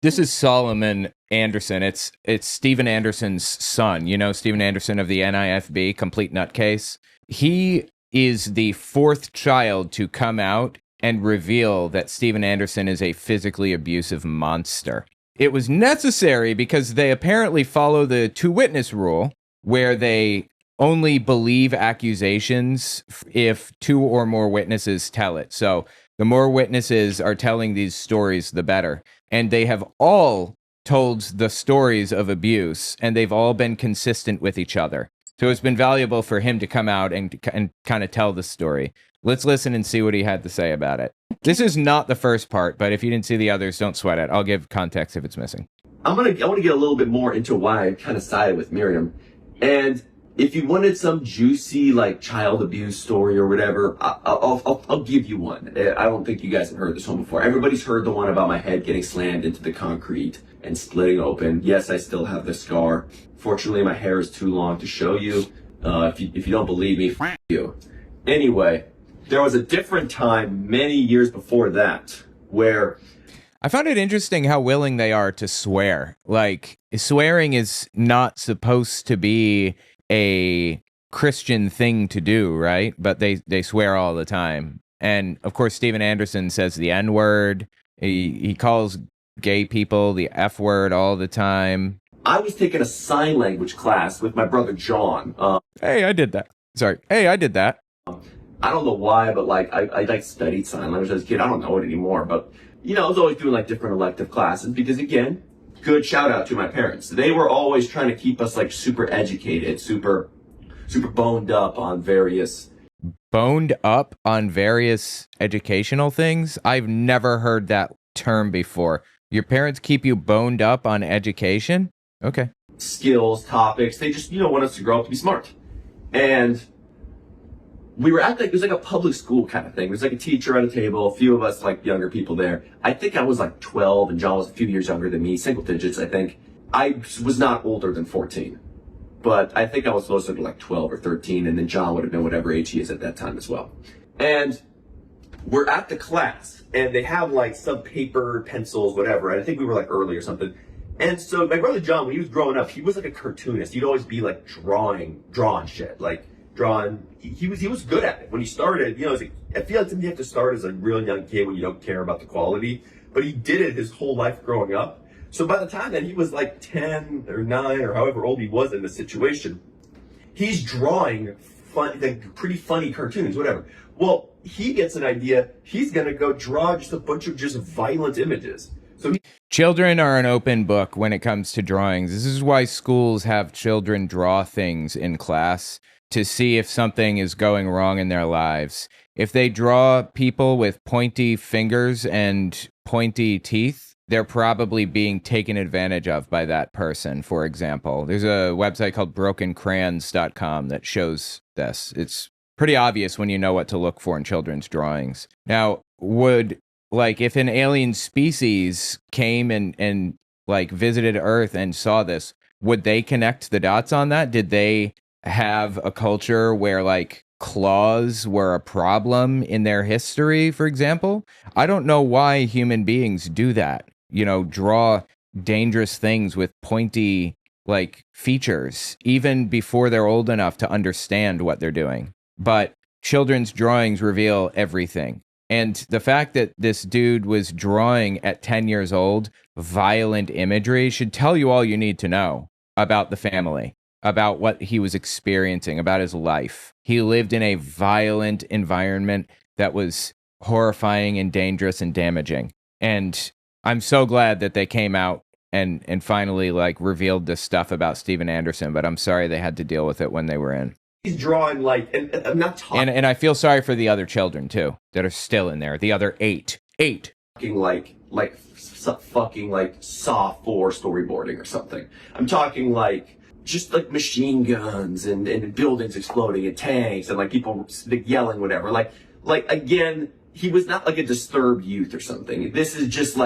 This is Solomon Anderson. It's Steven Anderson's son. You know Steven Anderson of the NIFB, complete nutcase. He is the fourth child to come out and reveal that Steven Anderson is a physically abusive monster. It was necessary because they apparently follow the two witness rule, where they only believe accusations if two or more witnesses tell it. So the more witnesses are telling these stories, the better. And they have all told the stories of abuse, and they've all been consistent with each other. So it's been valuable for him to come out and kind of tell the story. Let's listen and see what he had to say about it. This is not the first part, but if you didn't see the others, don't sweat it. I'll give context if it's missing. I want to get a little bit more into why I kind of sided with Miriam. And if you wanted some juicy, like, child abuse story or whatever, I'll give you one. I don't think you guys have heard this one before. Everybody's heard the one about my head getting slammed into the concrete and splitting open. Yes, I still have the scar. Fortunately, my hair is too long to show you. If you don't believe me, f*** you. Anyway, there was a different time many years before that where I found it interesting how willing they are to swear. Like, swearing is not supposed to be a Christian thing to do, right? But they swear all the time. And of course, Steven Anderson says the N-word. He calls gay people the F word all the time. I was taking a sign language class with my brother John. Hey, I did that. Sorry. Hey, I did that. I don't know why, but like I like studied sign language as a kid. I don't know it anymore, but you know, I was always doing like different elective classes because, again, good shout out to my parents. They were always trying to keep us like super educated, super boned up on various educational things. I've never heard that term before. Your parents keep you boned up on education? Okay. skills, topics. They just, want us to grow up to be smart. And we were at it was like a public school kind of thing. There was like a teacher at a table, a few of us like younger people there. I think I was like 12 and John was a few years younger than me, single digits, I think. I was not older than 14, but I think I was closer to like 12 or 13, and then John would have been whatever age he is at that time as well. And we're at the class, and they have like some paper, pencils, whatever, and I think we were like early or something. And so my brother John, when he was growing up, he was like a cartoonist. He'd always be like drawing shit, like drawing. He was good at it. When he started, I feel like you have to start as a real young kid when you don't care about the quality, but he did it his whole life growing up. So by the time that he was like 10 or 9 or however old he was in the situation, he's drawing like pretty funny cartoons, whatever. Well, he gets an idea. He's going to go draw just a bunch of just violent images. So children are an open book when it comes to drawings. This is why schools have children draw things in class to see if something is going wrong in their lives. If they draw people with pointy fingers and pointy teeth, they're probably being taken advantage of by that person, for example. There's a website called brokencrayons.com that shows this. It's pretty obvious when you know what to look for in children's drawings. Now, if an alien species came and visited Earth and saw this, would they connect the dots on that? Did they have a culture where claws were a problem in their history, for example? I don't know why human beings do that. Draw dangerous things with pointy features, even before they're old enough to understand what they're doing. But children's drawings reveal everything. And the fact that this dude was drawing at 10 years old violent imagery should tell you all you need to know about the family, about what he was experiencing, about his life. He lived in a violent environment that was horrifying and dangerous and damaging. And I'm so glad that they came out and finally revealed this stuff about Steven Anderson, but I'm sorry they had to deal with it when they were in. He's drawing and I'm not talking. And I feel sorry for the other children too that are still in there. The other eight. Fucking Saw 4 storyboarding or something. I'm talking just machine guns and buildings exploding and tanks and people yelling, whatever. Again, he was not a disturbed youth or something. This is just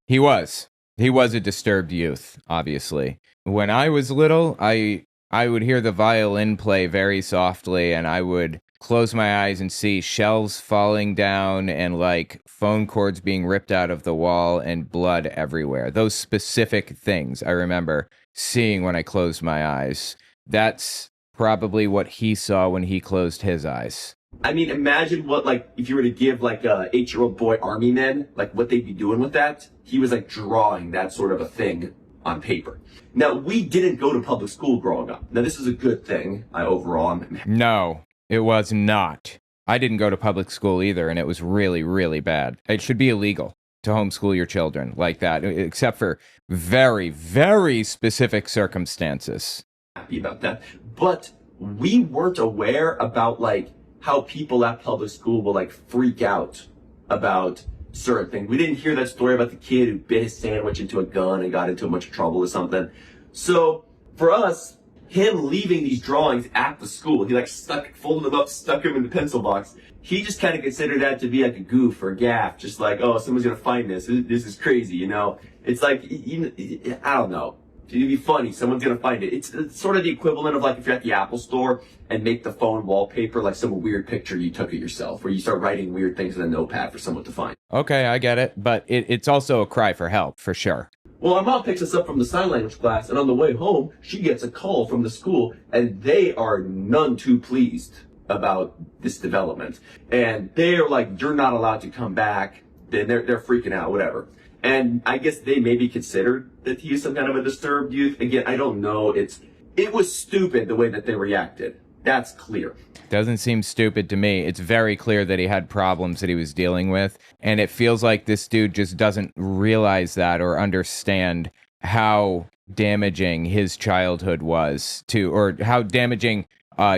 He was a disturbed youth, obviously. When I was little, I I would hear the violin play very softly, and I would close my eyes and see shells falling down and like phone cords being ripped out of the wall and blood everywhere. Those specific things I remember seeing when I closed my eyes. That's probably what he saw when he closed his eyes. I mean, imagine what, like, if you were to give, like, a 8-year-old boy army men, like, what they'd be doing with that. He was, like, drawing that sort of a thing on paper. Now, we didn't go to public school growing up. Now, this is a good thing, overall. No, it was not. I didn't go to public school either, and it was really, really bad. It should be illegal to homeschool your children like that, except for very, very specific circumstances. Happy about that. But we weren't aware about, like, how people at public school will like freak out about certain things. We didn't hear that story about the kid who bit his sandwich into a gun and got into a bunch of trouble or something. So for us, him leaving these drawings at the school, he like folded them up, stuck them in the pencil box. He just kind of considered that to be like a goof or a gaff, just like, oh, someone's gonna find this. This is crazy, you know? It's like, I don't know. It'd be funny. Someone's going to find it. It's sort of the equivalent of like if you're at the Apple store and make the phone wallpaper like some weird picture you took of yourself, where you start writing weird things in a notepad for someone to find. Okay, I get it. But it's also a cry for help, for sure. Well, our mom picks us up from the sign language class, and on the way home, she gets a call from the school, and they are none too pleased about this development. And they're like, you're not allowed to come back. Then they're freaking out, whatever. And I guess they maybe considered that he was some kind of a disturbed youth. Again, I don't know. It was stupid the way that they reacted. That's clear. Doesn't seem stupid to me. It's very clear that he had problems that he was dealing with. And it feels like this dude just doesn't realize that or understand how damaging his childhood was to, or how damaging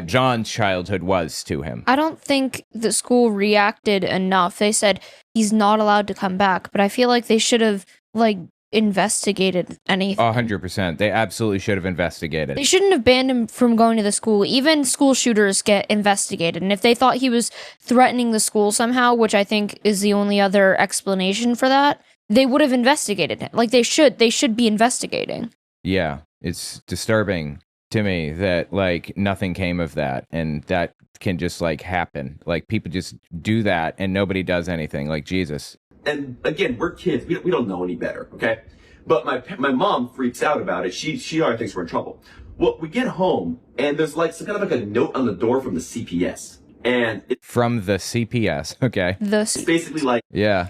John's childhood was to him. I don't think the school reacted enough. They said he's not allowed to come back, but I feel like they should have like investigated anything. 100%. They absolutely should have investigated. They shouldn't have banned him from going to the school. Even school shooters get investigated. And if they thought he was threatening the school somehow, which I think is the only other explanation for that, they would have investigated him. Like they should be investigating. Yeah, it's disturbing to me that like nothing came of that, and that can just like happen. Like people just do that and nobody does anything. Like Jesus. And again, we're kids. We don't know any better, okay? But my mom freaks out about it. She already thinks we're in trouble. Well, we get home and there's like some kind of like a note on the door from the CPS. And from the CPS, okay. It's basically like, yeah.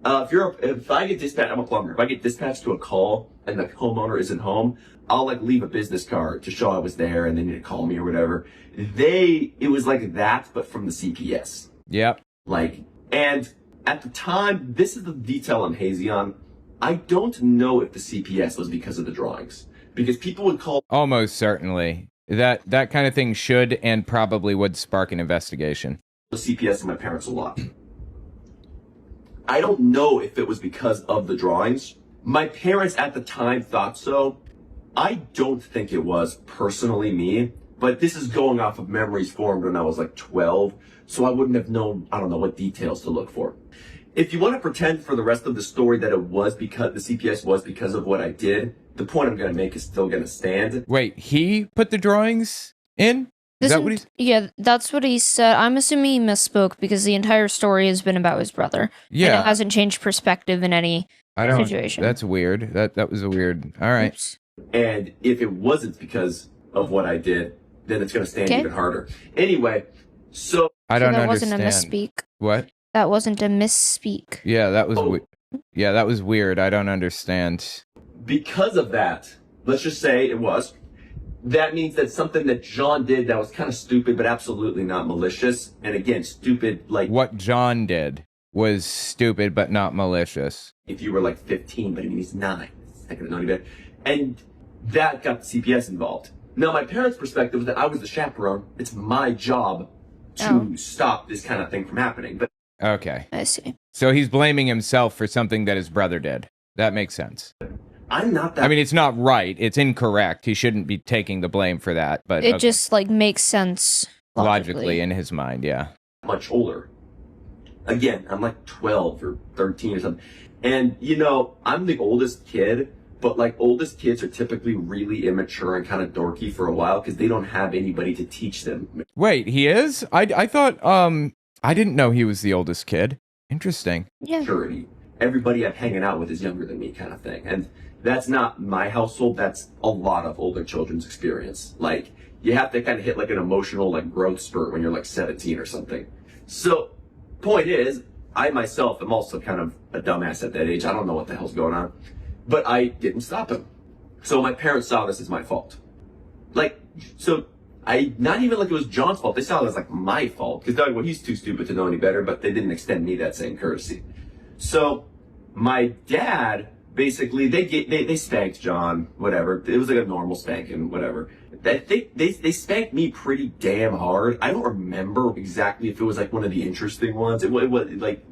If I get dispatched, I'm a plumber. If I get dispatched to a call and the homeowner isn't home, I'll like leave a business card to show I was there and they need to call me or whatever. It was like that, but from the CPS. Yep. Like, and at the time, this is the detail I'm hazy on. I don't know if the CPS was because of the drawings, because people would call. Almost certainly. That kind of thing should and probably would spark an investigation. The CPS and my parents a lot. I don't know if it was because of the drawings. My parents at the time thought so. I don't think it was personally me, but this is going off of memories formed when I was like 12, so I wouldn't have known, I don't know what details to look for. If you want to pretend for the rest of the story that it was because the CPS was because of what I did, the point I'm going to make is still going to stand. Wait, he put the drawings in? Is that what he's... Yeah, that's what he said. I'm assuming he misspoke because the entire story has been about his brother. Yeah. And it hasn't changed perspective in any situation. That's weird. That was a weird... All right. Oops. And if it wasn't because of what I did, then it's going to stand even harder. Anyway, so... I don't that understand. That wasn't a misspeak. What? That wasn't a misspeak. Yeah, that was yeah, that was weird. I don't understand. Because of that, let's just say it was, that means that something that John did that was kind of stupid, but absolutely not malicious. And again, stupid, like... What John did was stupid, but not malicious. If you were like 15, but I mean, he's 9. I could have known better. And that got the CPS involved. Now, my parents' perspective was that I was the chaperone. It's my job to stop this kind of thing from happening. But okay. I see. So he's blaming himself for something that his brother did. That makes sense. I'm not that... I mean, it's not right. It's incorrect. He shouldn't be taking the blame for that. But it just, like, makes sense logically in his mind, yeah. Much older. Again, I'm like 12 or 13 or something. And, you know, I'm the oldest kid, But like oldest kids are typically really immature and kind of dorky for a while because they don't have anybody to teach them. Wait, he is? I thought I didn't know he was the oldest kid. Interesting. Yeah. Maturity. Everybody I'm hanging out with is younger than me, kind of thing. And that's not my household. That's a lot of older children's experience. Like, you have to kind of hit like an emotional like growth spurt when you're like 17 or something. So, point is, I myself am also kind of a dumbass at that age. I don't know what the hell's going on. But I didn't stop him. So my parents saw this as my fault. Like, so not even like it was John's fault. They saw it as like my fault. Because they're like, well, he's too stupid to know any better, but they didn't extend me that same courtesy. So my dad, basically, they spanked John, whatever. It was like a normal spanking, whatever. They spanked me pretty damn hard. I don't remember exactly if it was like one of the interesting ones. It was like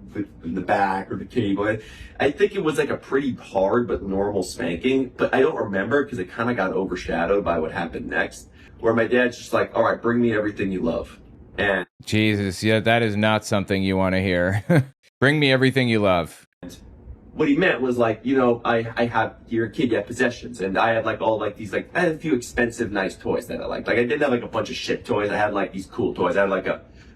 in the back or the cable. I think it was like a pretty hard but normal spanking, but I don't remember because it kind of got overshadowed by what happened next, where my dad's just like, all right, bring me everything you love. And Jesus, yeah, that is not something you want to hear. Bring me everything you love. what he meant was like, you know, I have, you're a kid, you have possessions, and I had like all like these, like, I had a few expensive, nice toys that I liked. Like, I didn't have like a bunch of shit toys. I had like these cool toys. I had like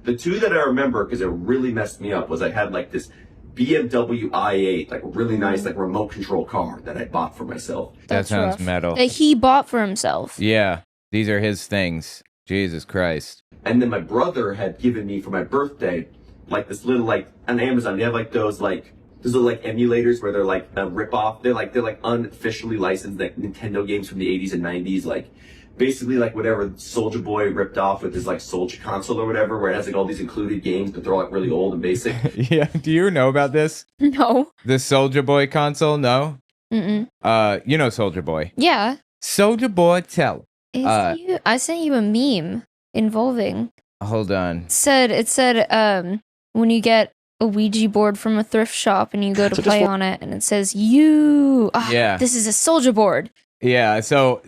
the two that I remember, because it really messed me up, was I had like this BMW i8, like really nice, like remote control car that I bought for myself. That sounds rough. metal. That he bought for himself. Yeah, these are his things. Jesus Christ. And then my brother had given me for my birthday, like this little, like, on Amazon, they have like those little like emulators where they're like a rip-off. They're like unofficially licensed like Nintendo games from the 80s and 90s, like basically like whatever Soulja Boy ripped off with his like Soulja console or whatever, where it has like all these included games, but they're all like really old and basic. Yeah, do you know about this? No. The Soulja Boy console? No? Mm-mm. You know Soulja Boy. Yeah. Soulja Boy, tell. I sent you a meme involving. Hold on. It said when you get a Ouija board from a thrift shop and you go to play on it, and it says Yeah. This is a Soulja board. Yeah, so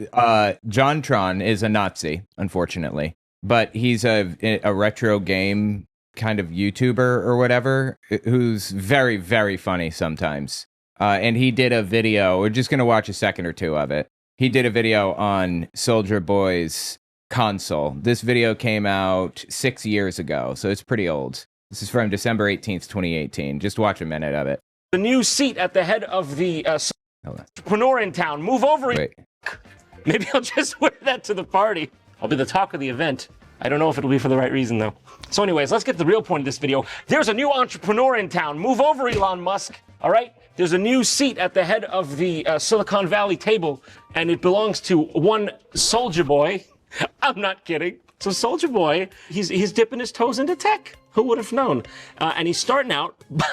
JonTron is a Nazi, unfortunately, but he's a retro game kind of YouTuber or whatever who's very, very funny sometimes. And he did a video. We're just gonna watch a second or two of it. He did a video on Soulja Boy's console. This video came out 6 years ago, so it's pretty old. This is from December 18th, 2018. Just watch a minute of it. The new seat at the head of the entrepreneur in town. Move over. Wait. Maybe I'll just wear that to the party. I'll be the talk of the event. I don't know if it'll be for the right reason, though. So anyways, let's get to the real point of this video. There's a new entrepreneur in town. Move over, Elon Musk. All right? There's a new seat at the head of the Silicon Valley table, and it belongs to one Soulja Boy. I'm not kidding. So Soulja Boy, he's dipping his toes into tech. Who would have known? And he's starting out by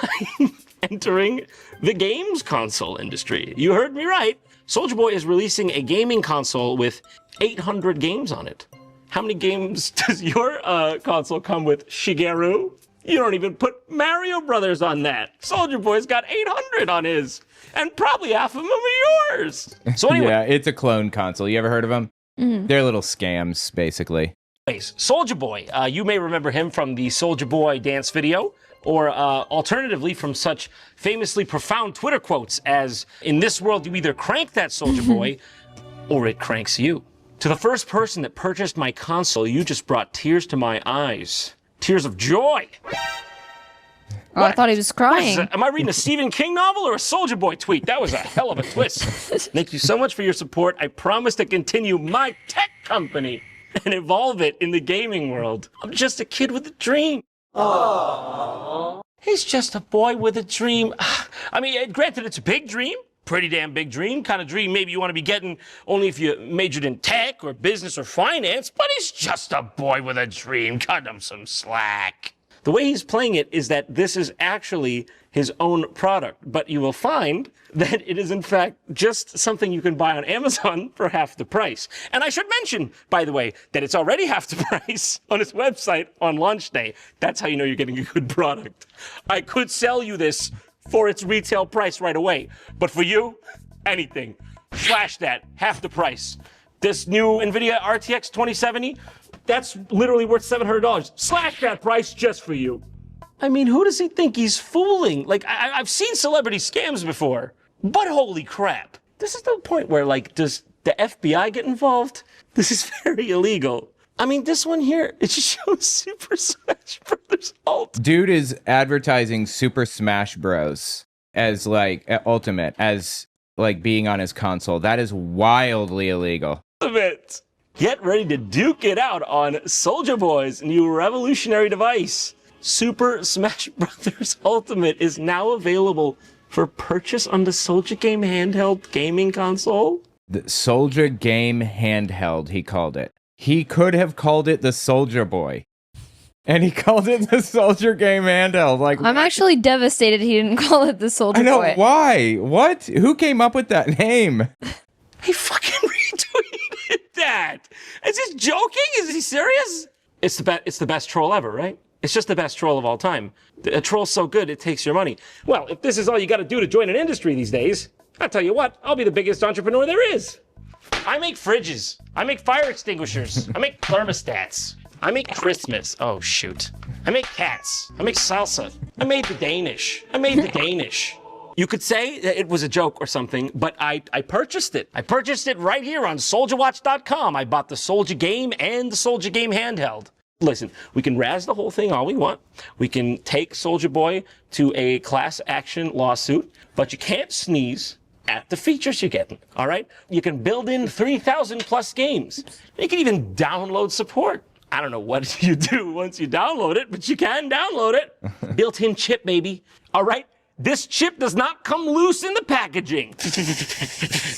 entering the games console industry. You heard me right. Soulja Boy is releasing a gaming console with 800 games on it. How many games does your console come with, Shigeru? You don't even put Mario Brothers on that. Soulja Boy's got 800 on his, and probably half of them are yours. So anyway. Yeah, it's a clone console. You ever heard of them? Mm-hmm. They're little scams, basically. Soulja Boy, you may remember him from the Soulja Boy dance video, or alternatively from such famously profound Twitter quotes as, "In this world, you either crank that Soulja Boy, or it cranks you." To the first person that purchased my console, you just brought tears to my eyes. Tears of joy. Oh, I thought he was crying. Am I reading a Stephen King novel or a Soulja Boy tweet? That was a hell of a twist. Thank you so much for your support. I promise to continue my tech company and evolve it in the gaming world. I'm just a kid with a dream. Aww. He's just a boy with a dream. I mean, granted, it's a big dream. Pretty damn big dream. Kind of dream maybe you want to be getting only if you majored in tech or business or finance. But he's just a boy with a dream. Cut him some slack. The way he's playing it is that this is actually his own product, but you will find that it is in fact just something you can buy on Amazon for half the price. And I should mention, by the way, that it's already half the price on his website on launch day. That's how you know you're getting a good product. I could sell you this for its retail price right away, but for you, anything. Slash that, half the price. This new NVIDIA RTX 2070, that's literally worth $700. Slash that price just for you. I mean, who does he think he's fooling? Like, I've seen celebrity scams before, but holy crap. This is the point where, like, does the FBI get involved? This is very illegal. I mean, this one here, it just shows Super Smash Brothers Ultimate. Dude is advertising Super Smash Bros. As like Ultimate, as like being on his console. That is wildly illegal. Get ready to duke it out on Soulja Boy's new revolutionary device. Super Smash Brothers Ultimate is now available for purchase on the Soulja Game handheld gaming console. The Soulja Game handheld, he called it. He could have called it the Soulja Boy. And he called it the Soulja Game handheld. Like, I'm actually devastated he didn't call it the Soulja I know, Boy. why? What? Who came up with that name? He fucking retweeted that. Is he joking? Is he serious? It's the best troll ever, right? It's just the best troll of all time. A troll's so good, it takes your money. Well, if this is all you got to do to join an industry these days, I'll tell you what, I'll be the biggest entrepreneur there is. I make fridges. I make fire extinguishers. I make thermostats. I make Christmas. Oh, shoot. I make cats. I make salsa. I made the Danish. You could say that it was a joke or something, but I purchased it. I purchased it right here on SouljaWatch.com. I bought the Soulja Game and the Soulja Game handheld. Listen, we can razz the whole thing all we want. We can take Soulja Boy to a class action lawsuit, but you can't sneeze at the features you're getting, all right? You can build in 3,000 plus games. You can even download support. I don't know what you do once you download it, but you can download it. Built-in chip, baby. All right? This chip does not come loose in the packaging.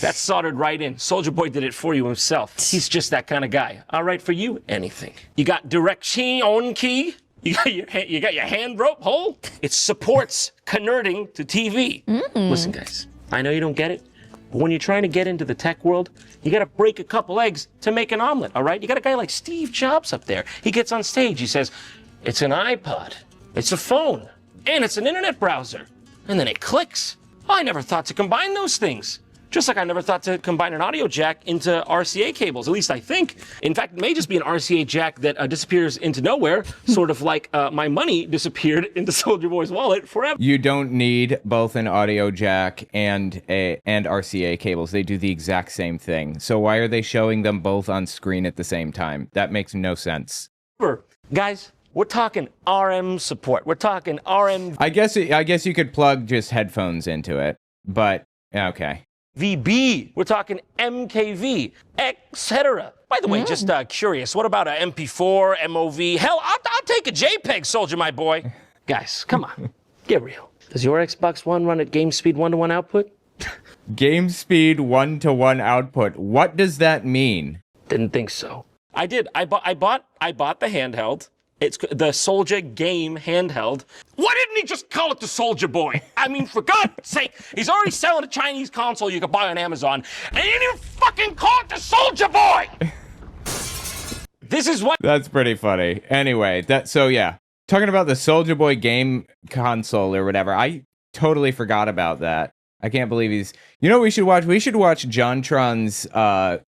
That's soldered right in. Soulja Boy did it for you himself. He's just that kind of guy. All right, for you, anything. You got direction key. You got your hand rope hole. It supports converting to TV. Listen, guys, I know you don't get it, but when you're trying to get into the tech world, you got to break a couple eggs to make an omelet, all right? You got a guy like Steve Jobs up there. He gets on stage. He says, it's an iPod, it's a phone, and it's an internet browser. And then it clicks. I never thought to combine those things. Just like I never thought to combine an audio jack into RCA cables, at least I think. In fact, it may just be an RCA jack that disappears into nowhere, sort of like my money disappeared into Soulja Boy's wallet forever. You don't need both an audio jack and RCA cables. They do the exact same thing. So why are they showing them both on screen at the same time? That makes no sense. Guys, we're talking RM support. We're talking RM. I guess you could plug just headphones into it, but okay. VB. We're talking MKV, etc. By the way, just curious, what about a MP4, MOV? Hell, I'll take a JPEG, Soulja, my boy. Guys, come on, get real. Does your Xbox One run at game speed 1-to-1 output? Game speed 1-to-1 output. What does that mean? Didn't think so. I did. I bought the handheld. It's the Soulja Game handheld. Why didn't he just call it the Soulja Boy? I mean, for God's sake, he's already selling a Chinese console you could buy on Amazon, and he didn't even fucking call it the Soulja Boy! This is what... That's pretty funny. Anyway, talking about the Soulja Boy game console or whatever, I totally forgot about that. I can't believe he's... You know what we should watch? We should watch JonTron's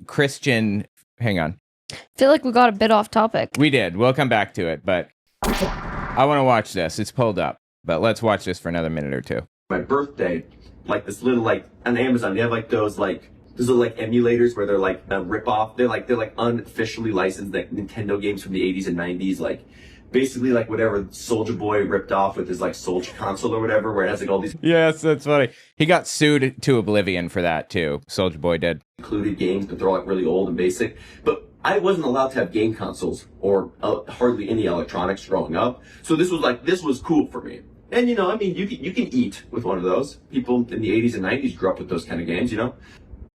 Christian... Hang on. I feel like we got a bit off topic. We did. We'll come back to it, but I want to watch this. It's pulled up, but let's watch this for another minute or two. My birthday, like this little, like, on Amazon, they have like those little emulators where they're like rip-off. They're like unofficially licensed like Nintendo games from the 80s and 90s, like basically like whatever Soulja Boy ripped off with his like Soulja console or whatever, where it has like all these... Yes, that's funny. He got sued to oblivion for that too. Soulja Boy did. Included games, but they're all like really old and basic. But I wasn't allowed to have game consoles or hardly any electronics growing up. So this was cool for me. And you know, I mean, you can eat with one of those. People in the 80s and 90s grew up with those kind of games, you know?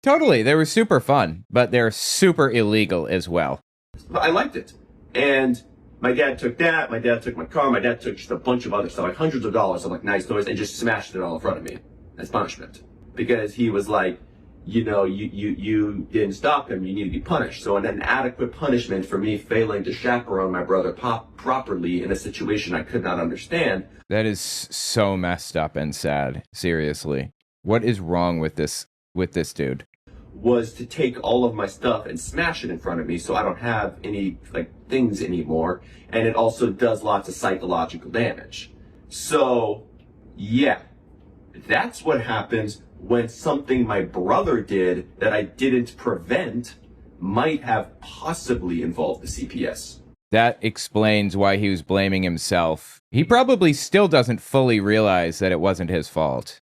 Totally. They were super fun, but they're super illegal as well. But I liked it. And my dad took that, my dad took my car, my dad took just a bunch of other stuff, like hundreds of dollars of like nice toys, and just smashed it all in front of me as punishment. Because he was like, you know, you didn't stop him, you need to be punished. So an inadequate punishment for me failing to chaperone my brother properly in a situation I could not understand. That is so messed up and sad. Seriously. What is wrong with this dude? Was to take all of my stuff and smash it in front of me so I don't have any like things anymore. And it also does lots of psychological damage. So yeah, that's what happens when something my brother did that I didn't prevent might have possibly involved the CPS. That explains why he was blaming himself. He probably still doesn't fully realize that it wasn't his fault.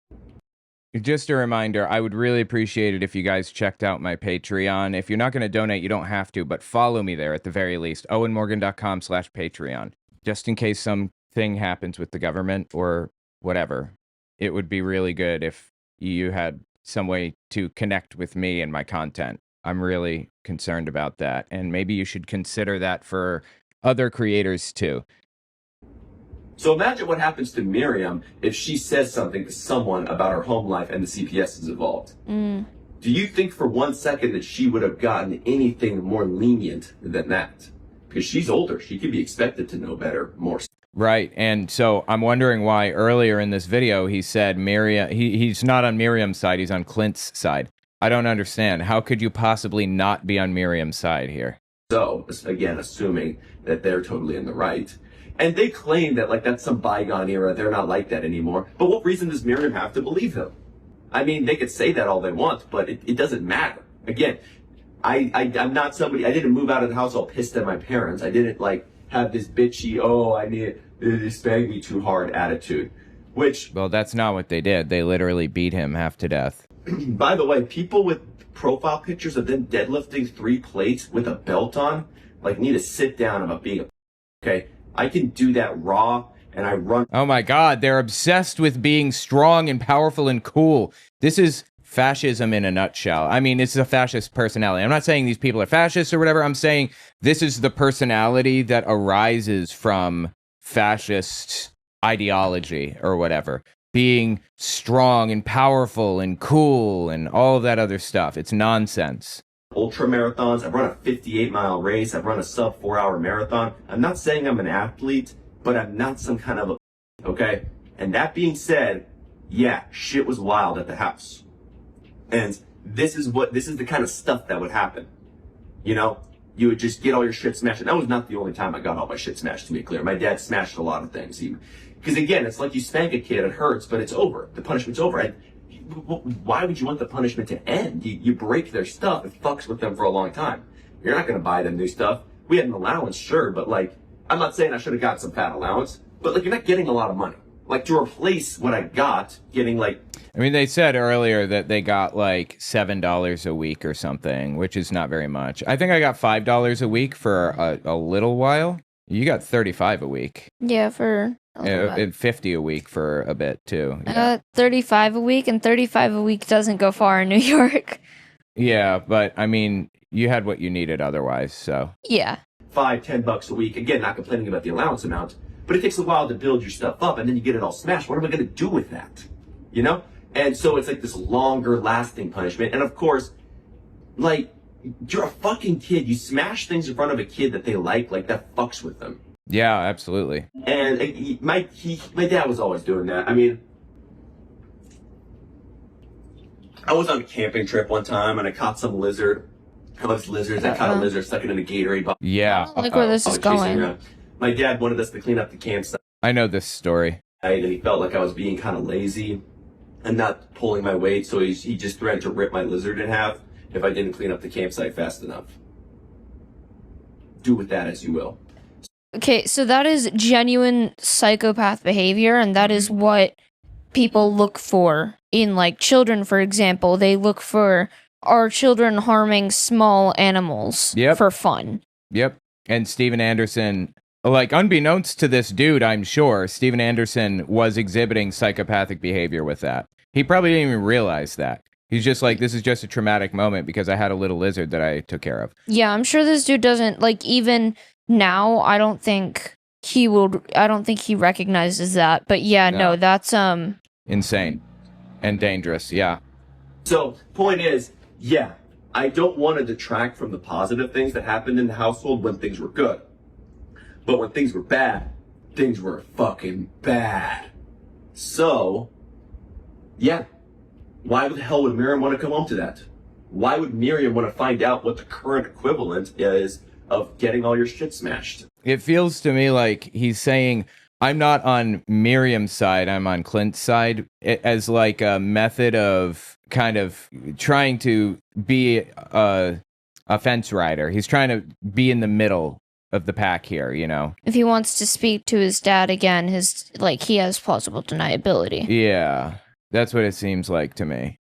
Just a reminder, I would really appreciate it if you guys checked out my Patreon. If you're not going to donate, you don't have to, but follow me there at the very least. owenmorgan.com/Patreon. Just in case something happens with the government or whatever. It would be really good if you had some way to connect with me and my content. I'm really concerned about that. And maybe you should consider that for other creators too. So imagine what happens to Miriam if she says something to someone about her home life and the CPS is involved. Do you think for 1 second that she would have gotten anything more lenient than that? Because she's older. She could be expected to know better, more. Right. And so I'm wondering why earlier in this video he said Miriam, he's not on Miriam's side, he's on Clint's side. I don't understand. How could you possibly not be on Miriam's side here? So, again, assuming that they're totally in the right. And they claim that, like, that's some bygone era. They're not like that anymore. But what reason does Miriam have to believe him? I mean, they could say that all they want, but it doesn't matter. Again, I'm not somebody, I didn't move out of the house all pissed at my parents. I didn't, like, have this bitchy, they spanked me too hard attitude. Which, Well, that's not what they did. They literally beat him half to death. by the way, people with profile pictures of them deadlifting 3 plates with a belt on, like, need to sit down about being okay? I can do that raw, and I run. Oh my God, they're obsessed with being strong and powerful and cool. This is fascism in a nutshell. I mean, it's a fascist personality. I'm not saying these people are fascists or whatever. I'm saying this is the personality that arises from fascist ideology or whatever. Being strong and powerful and cool and all of that other stuff. It's nonsense. Ultra marathons. I've run a 58-mile race. I've run a sub 4-hour marathon. I'm not saying I'm an athlete, but I'm not some kind of okay? And that being said, yeah, shit was wild at the house. And this is the kind of stuff that would happen. You know, you would just get all your shit smashed. And that was not the only time I got all my shit smashed, to be clear. My dad smashed a lot of things. Because again, it's like you spank a kid, it hurts, but it's over. The punishment's over. Why would you want the punishment to end? You break their stuff, it fucks with them for a long time. You're not going to buy them new stuff. We had an allowance, sure, but like, I'm not saying I should have got some fat allowance, but like, you're not getting a lot of money. Like, to replace what I got, getting like... I mean, they said earlier that they got like $7 a week or something, which is not very much. I think I got $5 a week for a little while. You got $35 a week. Yeah, for and $50 a week for a bit too. I got $35 a week, and $35 a week doesn't go far in New York. Yeah, but I mean, you had what you needed otherwise, so. Yeah. $5-10 a week. Again, not complaining about the allowance amount, but it takes a while to build your stuff up, and then you get it all smashed. What am I going to do with that? You know? And so it's like this longer lasting punishment. And of course, like, you're a fucking kid. You smash things in front of a kid that they like that fucks with them. Yeah, absolutely. And my dad was always doing that. I mean, I was on a camping trip one time and I caught some lizard. I love lizards. I caught a lizard, stuck it in a Gatorade bottle. Yeah. I don't like where this is going. My dad wanted us to clean up the campsite. I know this story. And he felt like I was being kind of lazy and not pulling my weight, so he just threatened to rip my lizard in half if I didn't clean up the campsite fast enough. Do with that as you will. Okay, so that is genuine psychopath behavior, and that is what people look for in, like, children, for example. They look for, are children harming small animals for fun? Yep. And Steven Anderson, like, unbeknownst to this dude, I'm sure, Steven Anderson was exhibiting psychopathic behavior with that. He probably didn't even realize that. He's just like, this is just a traumatic moment because I had a little lizard that I took care of. Yeah, I'm sure this dude doesn't, like, even now, I don't think he recognizes that. But yeah, no, that's, insane and dangerous, yeah. So, point is, yeah, I don't want to detract from the positive things that happened in the household when things were good. But when things were bad, things were fucking bad. So, yeah. Why the hell would Miriam want to come home to that? Why would Miriam want to find out what the current equivalent is of getting all your shit smashed? It feels to me like he's saying, I'm not on Miriam's side, I'm on Clint's side, as like a method of kind of trying to be a fence rider. He's trying to be in the middle of the pack here, you know? If he wants to speak to his dad again, he has plausible deniability. Yeah, that's what it seems like to me.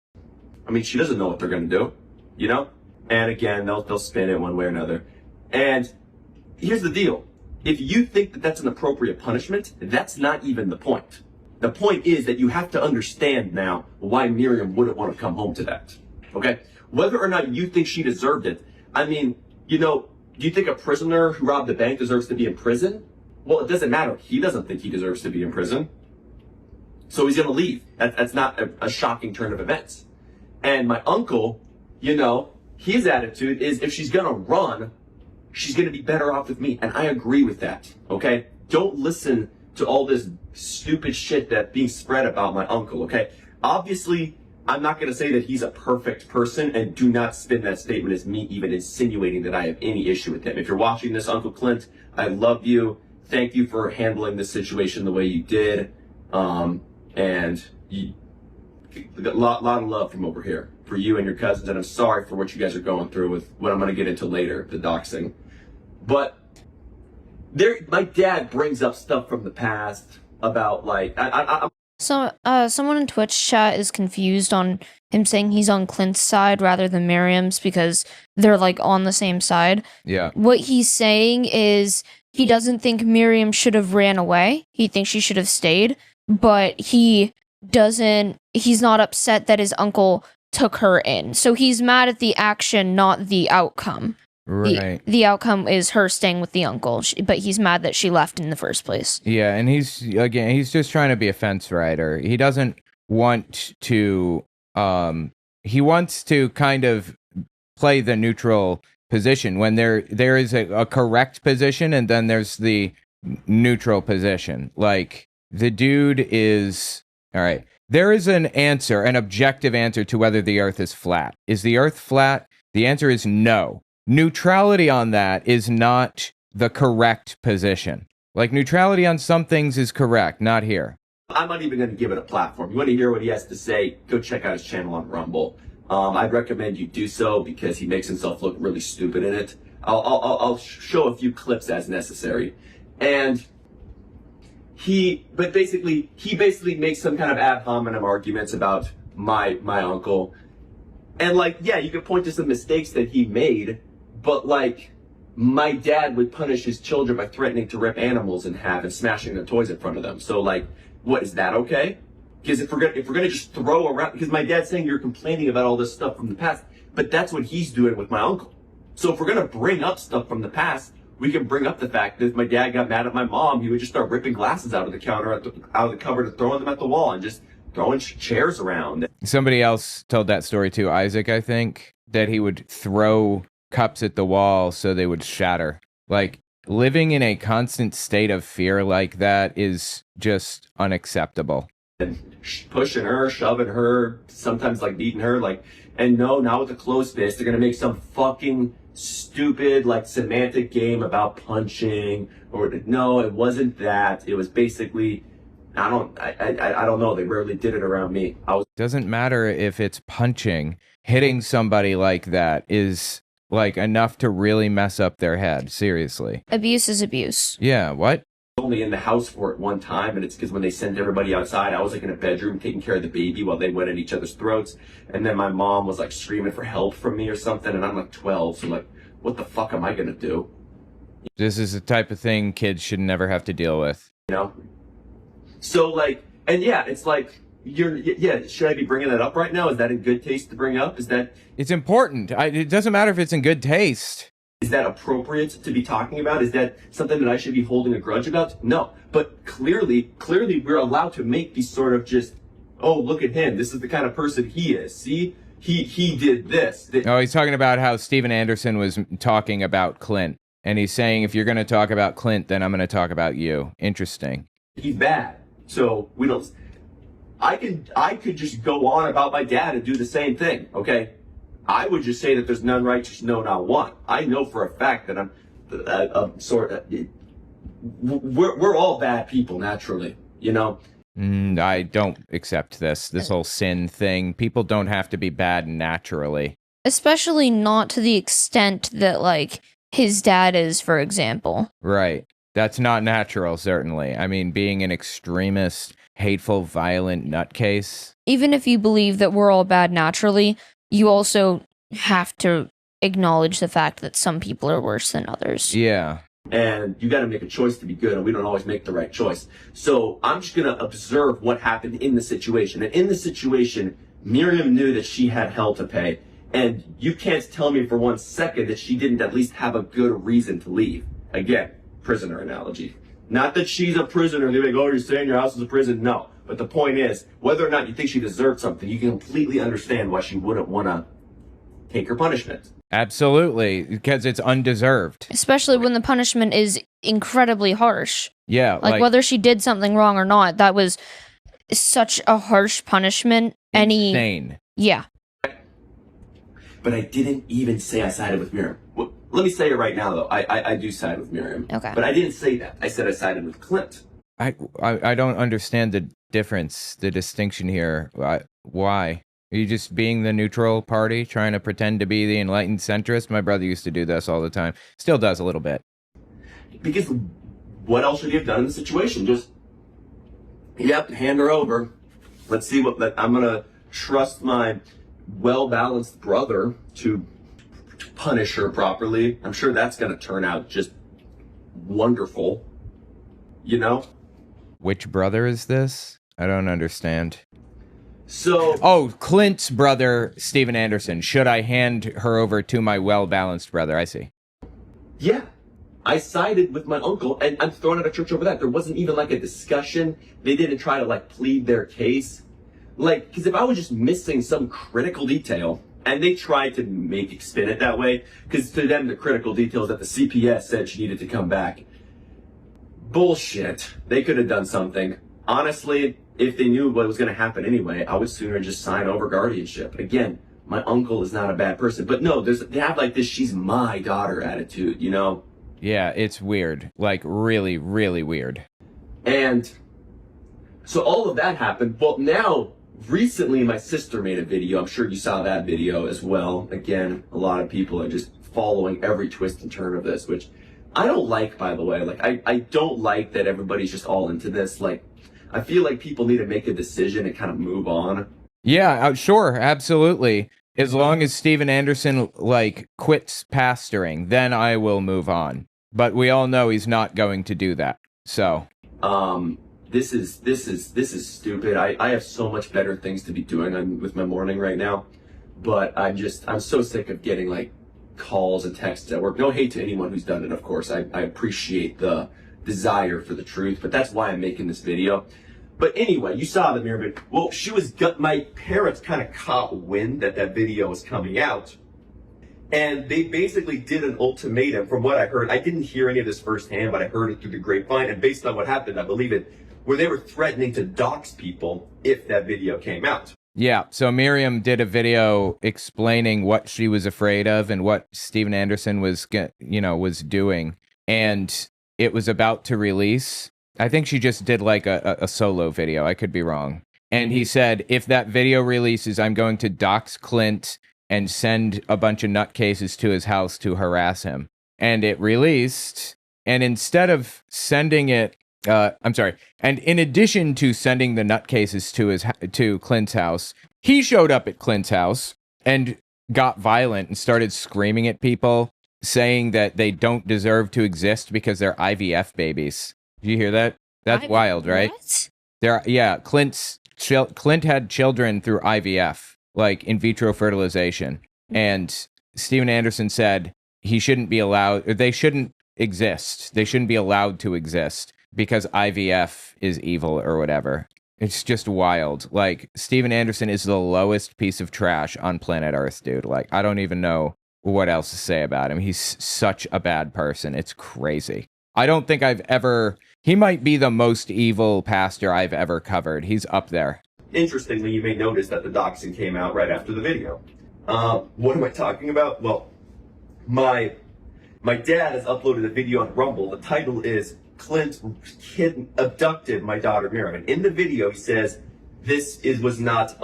I mean, she doesn't know what they're going to do, you know? And again, they'll spin it one way or another. And here's the deal. If you think that that's an appropriate punishment, that's not even the point. The point is that you have to understand now why Miriam wouldn't want to come home to that. Okay? Whether or not you think she deserved it, I mean, you know, do you think a prisoner who robbed a bank deserves to be in prison? Well, it doesn't matter. He doesn't think he deserves to be in prison. So he's going to leave. That's not a shocking turn of events. And my uncle, you know, his attitude is if she's going to run, she's going to be better off with me. And I agree with that. Okay? Don't listen to all this stupid shit that's being spread about my uncle. Okay? Obviously, I'm not going to say that he's a perfect person, and do not spin that statement as me even insinuating that I have any issue with him. If you're watching this, Uncle Clint, I love you. Thank you for handling this situation the way you did. And a lot of love from over here for you and your cousins, and I'm sorry for what you guys are going through with what I'm going to get into later, the doxing. But my dad brings up stuff from the past about like So, someone in Twitch chat is confused on him saying he's on Clint's side rather than Miriam's because they're like on the same side. Yeah. What he's saying is he doesn't think Miriam should have ran away. He thinks she should have stayed, but he's not upset that his uncle took her in. So he's mad at the action, not the outcome. Right. The outcome is her staying with the uncle, but he's mad that she left in the first place. Yeah, and he's just trying to be a fence rider. He doesn't want to he wants to kind of play the neutral position when there is a correct position and then there's the neutral position. Like the dude is all right. There is an objective answer to whether the earth is flat. Is the earth flat? The answer is no. Neutrality on that is not the correct position. Like neutrality on some things is correct, not here. I'm not even going to give it a platform. You want to hear what he has to say? Go check out his channel on Rumble. I'd recommend you do so because he makes himself look really stupid in it. I'll show a few clips as necessary. And he basically makes some kind of ad hominem arguments about my uncle. And like, yeah, you can point to some mistakes that he made, but like, my dad would punish his children by threatening to rip animals in half and smashing their toys in front of them. So like, what, is that okay? Because if we're gonna just throw around, because my dad's saying you're complaining about all this stuff from the past, but that's what he's doing with my uncle. So if we're gonna bring up stuff from the past, we can bring up the fact that if my dad got mad at my mom, he would just start ripping glasses out of the counter, out of the cupboard, and throwing them at the wall, and just throwing chairs around. Somebody else told that story too, Isaac, I think, that he would throw cups at the wall so they would shatter. Like, living in a constant state of fear like that is just unacceptable. And pushing her, shoving her, sometimes like beating her, like, and no, not with a closed fist. They're gonna make some fucking stupid, like, semantic game about punching, or no, it wasn't that. It was basically, I don't know. They rarely did it around me. Doesn't matter if it's punching. Hitting somebody like that is like enough to really mess up their head. Seriously. Abuse is abuse. Yeah, what? Only in the house for it one time, and it's because when they sent everybody outside, I was like in a bedroom taking care of the baby while they went at each other's throats, and then my mom was like screaming for help from me or something, and I'm like 12, so I'm like, what the fuck am I gonna do? This is the type of thing kids should never have to deal with. You know? So like, and yeah, it's like, should I be bringing that up right now? Is that in good taste to bring up? It's important. It doesn't matter if it's in good taste. Is that appropriate to be talking about? Is that something that I should be holding a grudge about? No. But clearly we're allowed to make these sort of just, oh, look at him. This is the kind of person he is. See? He did this. Oh, he's talking about how Steven Anderson was talking about Clint. And he's saying, if you're going to talk about Clint, then I'm going to talk about you. Interesting. He's bad. So we don't... I could just go on about my dad and do the same thing, okay? I would just say that there's none righteous, no, not one. I know for a fact that we're all bad people naturally, you know? I don't accept this whole sin thing. People don't have to be bad naturally. Especially not to the extent that, like, his dad is, for example. Right. That's not natural, certainly. I mean, being an extremist, hateful, violent nutcase. Even if you believe that we're all bad naturally, you also have to acknowledge the fact that some people are worse than others. Yeah. And you got to make a choice to be good, and we don't always make the right choice. So I'm just going to observe what happened in the situation. And in the situation, Miriam knew that she had hell to pay. And you can't tell me for 1 second that she didn't at least have a good reason to leave. Again, prisoner analogy. Not that she's a prisoner. They're like, oh, you're saying your house is a prison. No. But the point is, whether or not you think she deserved something, you can completely understand why she wouldn't want to take her punishment. Absolutely, because it's undeserved. Especially when the punishment is incredibly harsh. Yeah. Like whether she did something wrong or not, that was such a harsh punishment. Insane. Yeah. But I didn't even say I sided with Miriam. Well, let me say it right now, though. I do side with Miriam. Okay. But I didn't say that. I said I sided with Clint. I don't understand the difference, the distinction here. Why? Are you just being the neutral party, trying to pretend to be the enlightened centrist? My brother used to do this all the time. Still does a little bit. Because what else should he have done in the situation? Just, yep, hand her over. Let's see what, I'm going to trust my well-balanced brother to punish her properly. I'm sure that's going to turn out just wonderful. You know? Which brother is this? I don't understand. So... Oh, Clint's brother, Steven Anderson. Should I hand her over to my well-balanced brother? I see. Yeah. I sided with my uncle, and I'm throwing out a church over that. There wasn't even, like, a discussion. They didn't try to, like, plead their case. Like, because if I was just missing some critical detail, and they tried to spin it that way, because to them, the critical detail is that the CPS said she needed to come back. Bullshit. They could have done something. Honestly, if they knew what was going to happen anyway, I would sooner just sign over guardianship. Again, my uncle is not a bad person. But no, they have like this she's my daughter attitude, you know? Yeah, it's weird. Like, really, really weird. And so all of that happened. Well, now, recently my sister made a video. I'm sure you saw that video as well. Again, a lot of people are just following every twist and turn of this, which I don't like, by the way. Like, I don't like that everybody's just all into this. Like, I feel like people need to make a decision and kind of move on. Yeah, sure, absolutely. As long as Steven Anderson, like, quits pastoring, then I will move on. But we all know he's not going to do that, so. This is stupid. I have so much better things to be doing with my morning right now. But I'm so sick of getting, like, calls and texts at work. No hate to anyone who's done it, of course. I appreciate the desire for the truth, but that's why I'm making this video. But anyway, you saw the Miriam video. Well, my parents kind of caught wind that video was coming out. And they basically did an ultimatum from what I heard. I didn't hear any of this firsthand, but I heard it through the grapevine. And based on what happened, I believe it, where they were threatening to dox people if that video came out. Yeah, so Miriam did a video explaining what she was afraid of and what Steven Anderson was doing. And it was about to release. I think she just did like a solo video. I could be wrong. And he said, if that video releases, I'm going to dox Clint and send a bunch of nutcases to his house to harass him. And it released. And instead of sending it, and in addition to sending the nutcases to Clint's house, he showed up at Clint's house and got violent and started screaming at people, saying that they don't deserve to exist because they're IVF babies. Did you hear that? That's wild, right? What? Clint had children through IVF, like in vitro fertilization. And Steven Anderson said they shouldn't exist. They shouldn't be allowed to exist because IVF is evil or whatever. It's just wild. Like, Steven Anderson is the lowest piece of trash on planet Earth, dude. Like, I don't even know what else to say about him. He's such a bad person. It's crazy. I don't think he might be the most evil pastor I've ever covered. He's up there. Interestingly, you may notice that the doxing came out right after the video. What am I talking about? Well, my dad has uploaded a video on Rumble. The title is Clint abducted my daughter Miriam. And in the video, he says, was not,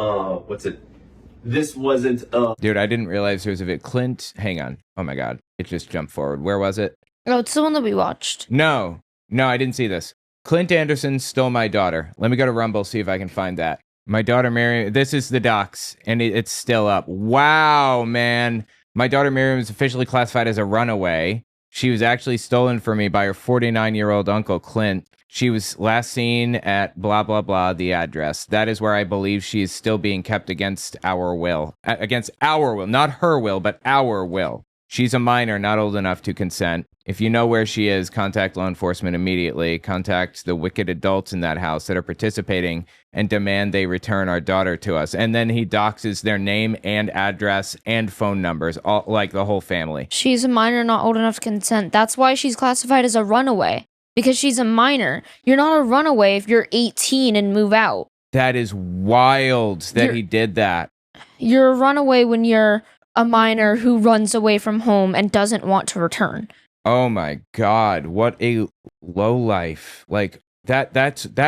this wasn't, Dude, I didn't realize there was a bit. Clint, hang on. Oh my God. It just jumped forward. Where was it? Oh, it's the one that we watched. No, I didn't see this. Clint Anderson stole my daughter. Let me go to Rumble, see if I can find that. My daughter Miriam, this is the docs, and it's still up. Wow, man. My daughter Miriam is officially classified as a runaway. She was actually stolen from me by her 49-year-old uncle, Clint. She was last seen at blah, blah, blah, the address. That is where I believe she is still being kept against our will. Against our will. Not her will, but our will. She's a minor, not old enough to consent. If you know where she is, contact law enforcement immediately. Contact the wicked adults in that house that are participating and demand they return our daughter to us. And then he doxes their name and address and phone numbers, all, like the whole family. She's a minor, not old enough to consent. That's why she's classified as a runaway. Because she's a minor. You're not a runaway if you're 18 and move out. That is wild that he did that. You're a runaway when you're a minor who runs away from home and doesn't want to return. Oh my God, what a low life. Like that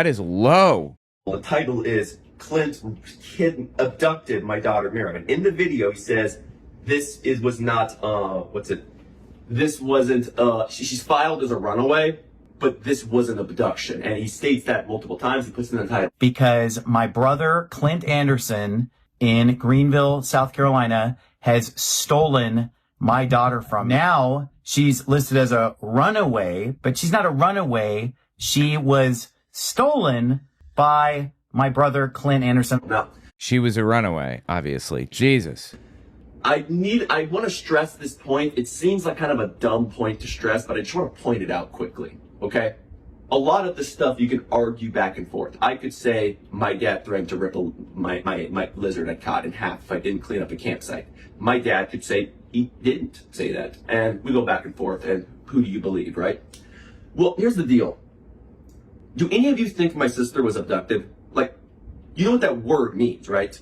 is low. The title is Clint abducted my daughter Miriam. And in the video, he says, was not, this wasn't, she's filed as a runaway, but this was an abduction. And he states that multiple times. He puts it in the title. Because my brother, Clint Anderson, in Greenville, South Carolina, has stolen my daughter from me. Now she's listed as a runaway, but she's not a runaway. She was stolen by my brother, Clint Anderson. No. She was a runaway, obviously. Jesus. I want to stress this point. It seems like kind of a dumb point to stress, but I just want to point it out quickly, okay? A lot of this stuff you can argue back and forth. I could say my dad threatened to rip my lizard I caught in half if I didn't clean up a campsite. My dad could say he didn't say that. And we go back and forth, and who do you believe, right? Well, here's the deal. Do any of you think my sister was abducted? Like, you know what that word means, right?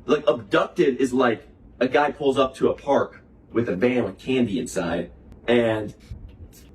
Like, abducted is like a guy pulls up to a park with a van with candy inside and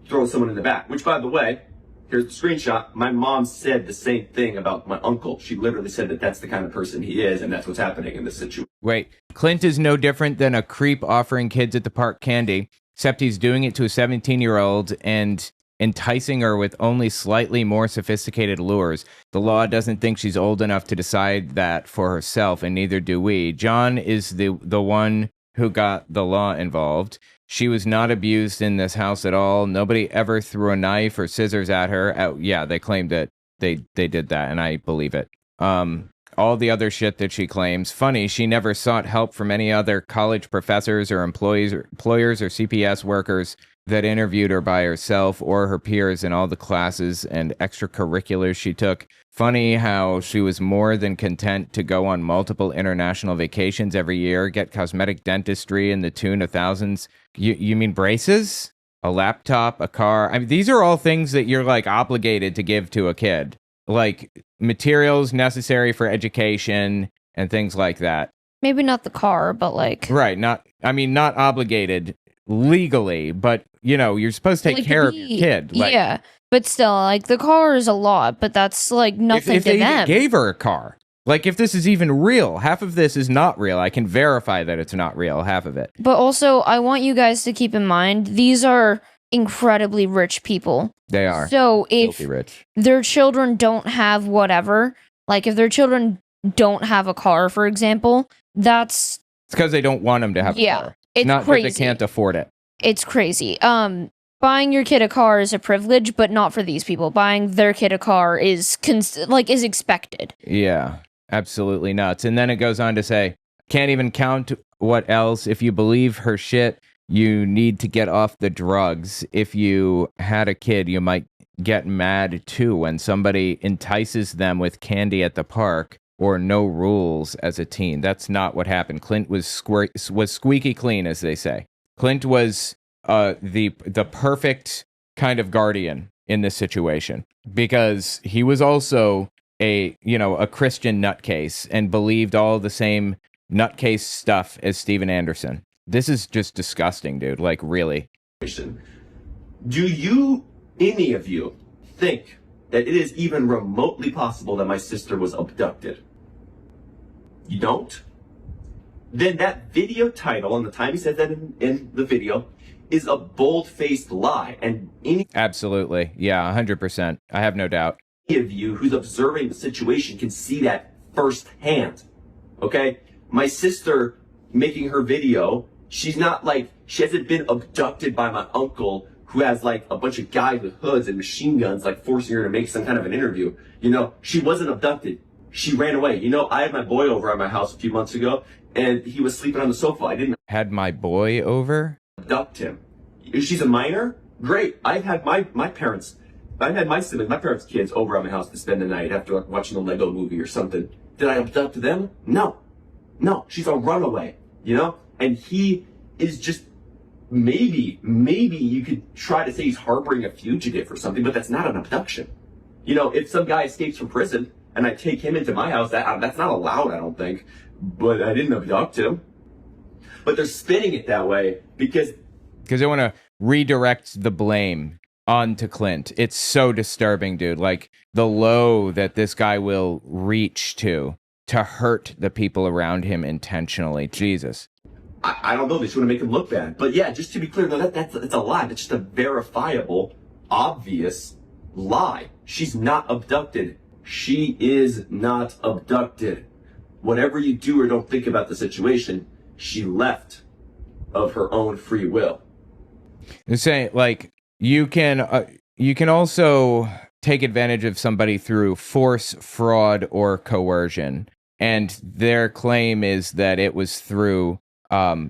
throws someone in the back, which, by the way, here's the screenshot. My mom said the same thing about my uncle. She literally said that that's the kind of person he is, and that's what's happening in this situation. Wait, Clint is no different than a creep offering kids at the park candy, except he's doing it to a 17-year-old and enticing her with only slightly more sophisticated lures. The law doesn't think she's old enough to decide that for herself, and neither do we. John is the one who got the law involved. She was not abused in this house at all. Nobody ever threw a knife or scissors at her. Yeah, they claimed that they did that, and I believe it. All the other shit that she claims. Funny, she never sought help from any other college professors or employers or CPS workers that interviewed her by herself or her peers in all the classes and extracurriculars she took. Funny how she was more than content to go on multiple international vacations every year, get cosmetic dentistry in the tune of thousands. You mean braces? A laptop, a car? I mean, these are all things that you're like obligated to give to a kid. Like materials necessary for education and things like that. Maybe not the car, but like... Right, not obligated legally, but, you know, you're supposed to take care of your kid. Like, yeah, but still, like, the car is a lot, but that's, like, nothing if to they them. even gave her a car. Like, if this is even real, half of this is not real. I can verify that it's not real, half of it. But also, I want you guys to keep in mind, these are incredibly rich people. They are. So if Filthy rich. their children don't have whatever, like if their children don't have a car, for example, that's... It's because they don't want them to have a car. It's not crazy. that they can't afford it. It's crazy. Buying your kid a car is a privilege, but not for these people. Buying their kid a car is is expected. Yeah, absolutely nuts. And then it goes on to say, can't even count what else. If you believe her shit, you need to get off the drugs. If you had a kid, you might get mad too when somebody entices them with candy at the park or no rules as a teen. That's not what happened. Clint was squeaky clean, as they say. Clint was the perfect kind of guardian in this situation because he was also a Christian nutcase and believed all the same nutcase stuff as Steven Anderson. This is just disgusting, dude. Like, really. Do you, any of you, think that it is even remotely possible that my sister was abducted, you don't, then that video title, and the time he said that in the video, is a bold-faced lie. And any Absolutely. Yeah, 100%. I have no doubt. of you who's observing the situation can see that firsthand. Okay? My sister making her video, she's not like, she hasn't been abducted by my uncle who has like a bunch of guys with hoods and machine guns like forcing her to make some kind of an interview. You know, she wasn't abducted. She ran away. You know, I had my boy over at my house a few months ago and he was sleeping on the sofa. I didn't Had my boy over? abduct him. She's a minor? Great. I've had my parents, I've had my siblings, my parents' kids over at my house to spend the night after like, watching a Lego movie or something. Did I abduct them? No. No. She's a runaway, you know? And he is just, maybe you could try to say he's harboring a fugitive or something, but that's not an abduction. You know, if some guy escapes from prison and I take him into my house, that's not allowed, I don't think. But I didn't abduct him. But they're spinning it that way because They want to redirect the blame onto Clint. It's so disturbing, dude. Like the low that this guy will reach to hurt the people around him intentionally. Jesus. I don't know, they just want to make him look bad. But yeah, just to be clear, no, that's a lie. That's just a verifiable, obvious lie. She's not abducted. She is not abducted. Whatever you do or don't think about the situation, she left of her own free will. They're saying like you can also take advantage of somebody through force, fraud, or coercion. And their claim is that it was through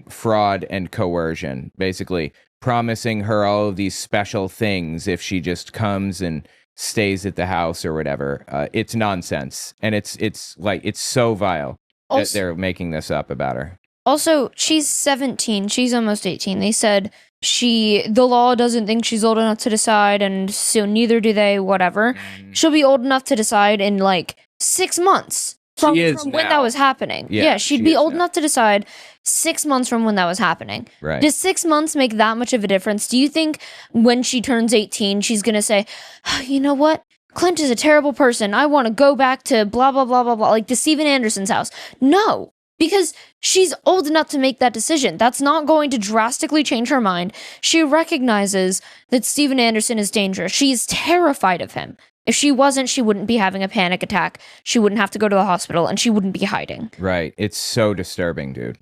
fraud and coercion, basically promising her all of these special things if she just comes and stays at the house or whatever. It's nonsense, and it's like it's so vile that they're making this up about her. Also, she's 17. She's almost 18. They said the law doesn't think she's old enough to decide, and so neither do they, whatever. She'll be old enough to decide in like 6 months from when that was happening. Yeah, she'd be old enough to decide 6 months from when that was happening. Right. Does 6 months make that much of a difference? Do you think when she turns 18, she's going to say, oh, you know what? Clint is a terrible person. I want to go back to blah, blah, blah, blah, blah, like to Steven Anderson's house. No. Because she's old enough to make that decision. That's not going to drastically change her mind. She recognizes that Steven Anderson is dangerous. She's terrified of him. If she wasn't, she wouldn't be having a panic attack. She wouldn't have to go to the hospital, and she wouldn't be hiding. Right. It's so disturbing, dude.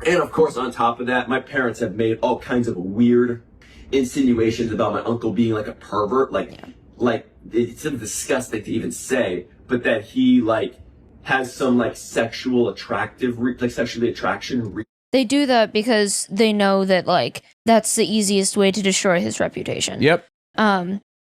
And of course, on top of that, my parents have made all kinds of weird insinuations about my uncle being like a pervert. Like it's disgusting to even say, but that he like has some like sexually attraction. They do that because they know that like that's the easiest way to destroy his reputation. Yep.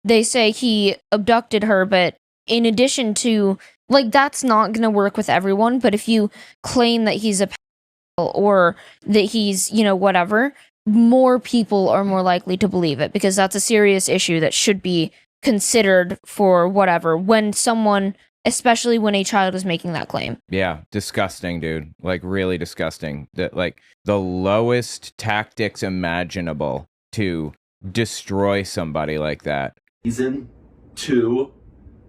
They say he abducted her, but in addition to like that's not gonna work with everyone. But if you claim that he's a pedophile or that he's whatever, more people are more likely to believe it because that's a serious issue that should be considered for whatever when someone. Especially when a child is making that claim. Yeah, disgusting, dude. Like, really disgusting. That like the lowest tactics imaginable to destroy somebody like that. Season 2,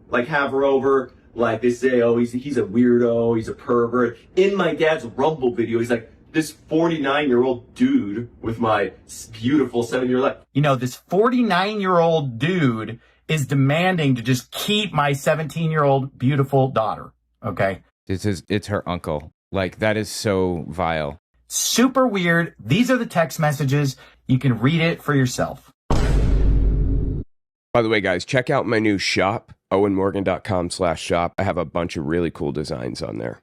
like have her over, like they say, oh, he's a weirdo, he's a pervert. In my dad's Rumble video, he's like, this 49-year-old dude with my beautiful 7-year-old life. You know, this 49-year-old dude is demanding to just keep my 17-year-old beautiful daughter. Okay. It's her uncle. Like, that is so vile. Super weird. These are the text messages. You can read it for yourself. By the way, guys, check out my new shop, owenmorgan.com/shop. I have a bunch of really cool designs on there.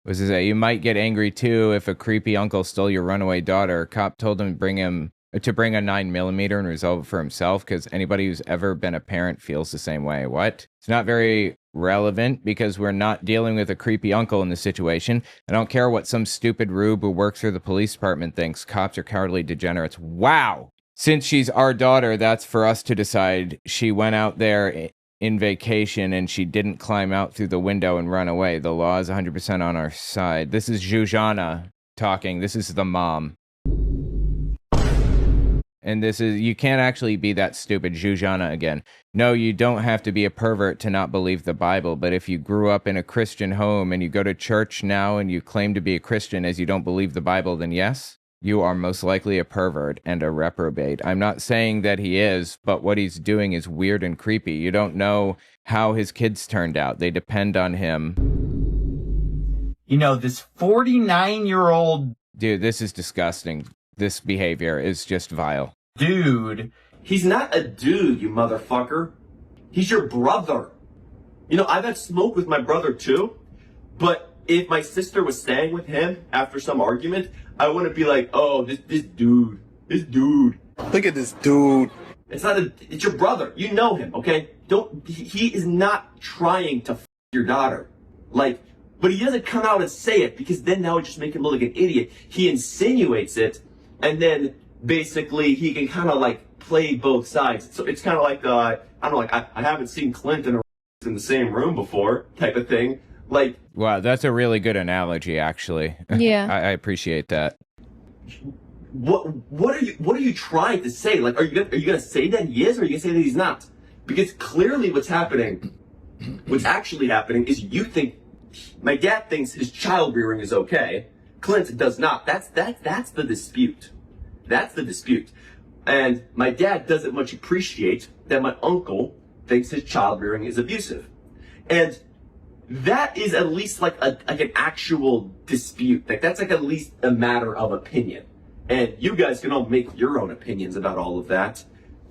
Was to say, you might get angry too if a creepy uncle stole your runaway daughter. A cop told him to bring a 9mm and resolve it for himself because anybody who's ever been a parent feels the same way. What? It's not very relevant because we're not dealing with a creepy uncle in this situation. I don't care what some stupid rube who works for the police department thinks. Cops are cowardly degenerates. Wow. Since she's our daughter, that's for us to decide. She went out there in vacation and she didn't climb out through the window and run away. The law is 100% on our side. This is Zuzana talking. This is the mom. And this is, you can't actually be that stupid. Jujana again. No, you don't have to be a pervert to not believe the Bible. But if you grew up in a Christian home and you go to church now and you claim to be a Christian as you don't believe the Bible, then yes, you are most likely a pervert and a reprobate. I'm not saying that he is, but what he's doing is weird and creepy. You don't know how his kids turned out. They depend on him. You know, this 49-year-old Dude, this is disgusting. This behavior is just vile. dude. He's not a dude, you motherfucker. He's your brother. You know, I've had smoke with my brother too, but if my sister was staying with him after some argument, I wouldn't be like, oh, this dude. Look at this dude. It's your brother. You know him, okay? He is not trying to your daughter. Like, but he doesn't come out and say it because then now it just make him look like an idiot. He insinuates it, and then basically he can kind of like play both sides. So it's kind of like, I don't know, like I haven't seen Clinton in the same room before type of thing. Like, Wow, that's a really good analogy, actually. Yeah. I appreciate that. what are you trying to say? Like, are you gonna say that he is, or are you gonna say that he's not? Because clearly what's actually happening is you think my dad thinks his child rearing is okay. Clint does not. That's the dispute. That's the dispute. And my dad doesn't much appreciate that my uncle thinks his child rearing is abusive. And that is at least like an actual dispute. Like, that's like at least a matter of opinion. And you guys can all make your own opinions about all of that.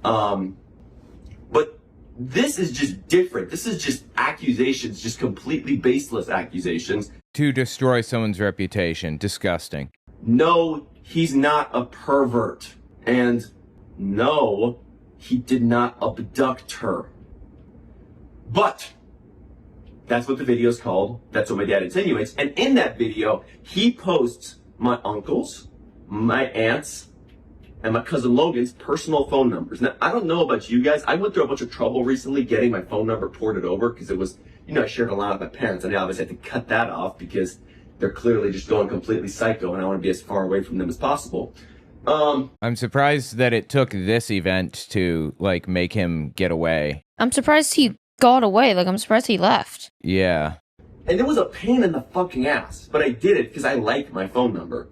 But this is just different. This is just accusations, just completely baseless accusations. To destroy someone's reputation. Disgusting. No, he's not a pervert. And no, he did not abduct her. But that's what the video is called. That's what my dad insinuates. And in that video, he posts my uncle's, my aunt's, and my cousin Logan's personal phone numbers. Now, I don't know about you guys. I went through a bunch of trouble recently getting my phone number ported over because it was, you know, I shared a lot with my parents, and I obviously had to cut that off because they're clearly just going completely psycho, and I want to be as far away from them as possible. I'm surprised that it took this event to, like, make him get away. I'm surprised he got away. Like, I'm surprised he left. Yeah. And it was a pain in the fucking ass, but I did it because I liked my phone number.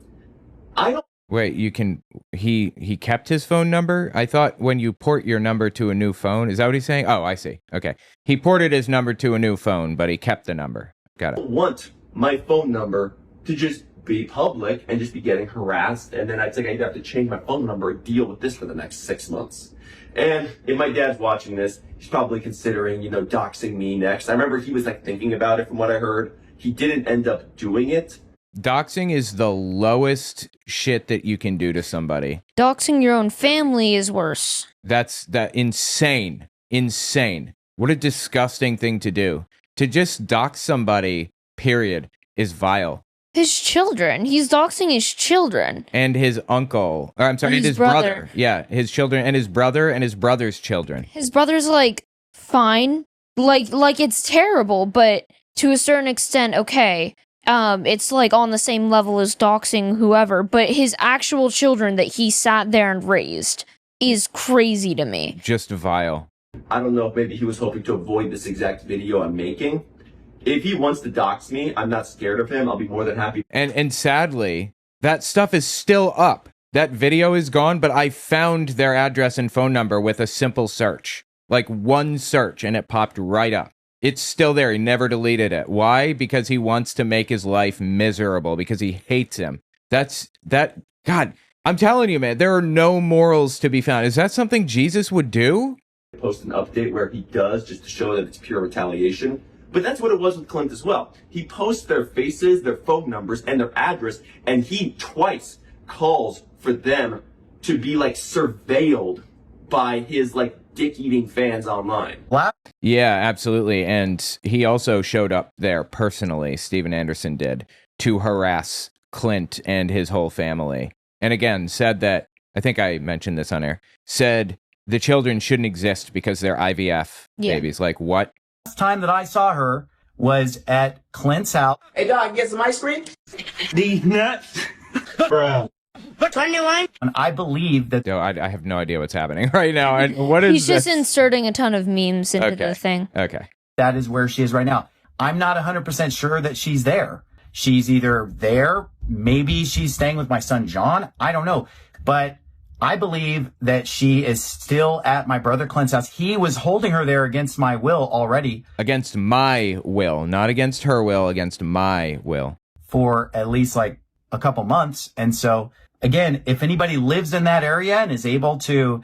I don't. Wait, you can... He kept his phone number? I thought when you port your number to a new phone... Is that what he's saying? Oh, I see. Okay. He ported his number to a new phone, but he kept the number. Got it. Want my phone number to just be public and just be getting harassed, and then I'd say I'd have to change my phone number and deal with this for the next 6 months. And if my dad's watching this, he's probably considering, you know, doxing me next. I remember he was like thinking about it from what I heard. He didn't end up doing it. Doxing is the lowest shit that you can do to somebody. Doxing your own family is worse. That's insane. Insane. What a disgusting thing to do. To just dox somebody, period, is vile. His children. He's doxing his children. And his uncle. Or, I'm sorry, His his brother. Yeah, his children and his brother and his brother's children. His brother's like, fine. Like it's terrible, but to a certain extent, okay. It's like on the same level as doxing whoever, but his actual children that he sat there and raised is crazy to me. Just vile. I don't know if maybe he was hoping to avoid this exact video I'm making. If he wants to dox me, I'm not scared of him. I'll be more than happy. And sadly, that stuff is still up. That video is gone, but I found their address and phone number with a simple search. Like one search, and it popped right up. It's still there. He never deleted it. Why? Because he wants to make his life miserable, because he hates him. God, I'm telling you, man, there are no morals to be found. Is that something Jesus would do? Post an update where he does, just to show that it's pure retaliation. But that's what it was with Clint as well. He posts their faces, their phone numbers, and their address, and he twice calls for them to be like surveilled by his like dick-eating fans online. Yeah, absolutely. And he also showed up there personally, Steven Anderson did, to harass Clint and his whole family. And again, said that, I think I mentioned this on air, said the children shouldn't exist because they're IVF babies. Like, what? Last time that I saw her was at Clint's house. Hey, dog, get some ice cream? These nuts? Bruh. And I believe that Yo, I have no idea what's happening right now. And what is He's just this? inserting a ton of memes into Okay. the thing. Okay. that is where she is right now. I'm not 100% sure that she's there. She's either there, maybe she's staying with my son John. I don't know. But I believe that she is still at my brother Clint's house. He was holding her there against my will already Against my will, not against her will, against my will. for at least like a couple months. And so again, if anybody lives in that area and is able to,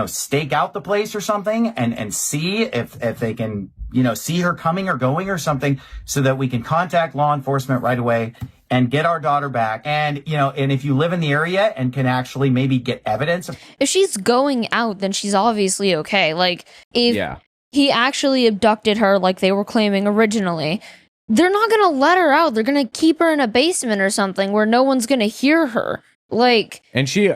stake out the place or something and see if they can, see her coming or going or something so that we can contact law enforcement right away and get our daughter back. And, and if you live in the area and can actually maybe get evidence. If she's going out, then she's obviously okay. Like, if Yeah. he actually abducted her like they were claiming originally, they're not gonna let her out. They're gonna keep her in a basement or something where no one's gonna hear her. Like, And she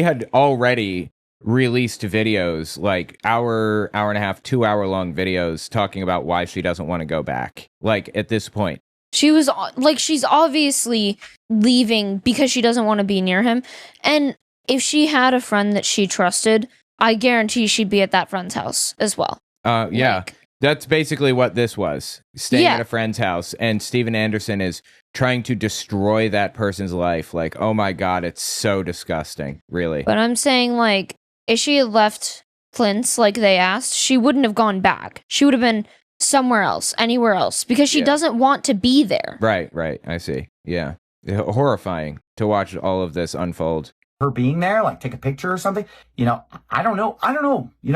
had already released videos, like hour and a half, 2 hour long videos talking about why she doesn't want to go back. Like at this point. she's obviously leaving because she doesn't want to be near him. And if she had a friend that she trusted, I guarantee she'd be at that friend's house as well. Yeah. Like- That's basically what this was. Staying Yeah. at a friend's house, and Steven Anderson is trying to destroy that person's life. Like, oh my God, it's so disgusting. Really. But I'm saying, like, if she had left Clint's like they asked, she wouldn't have gone back. She would have been somewhere else, anywhere else, because she Yeah. doesn't want to be there. Right. I see. Yeah. Horrifying to watch all of this unfold. Her being there, like take a picture or something, I don't know.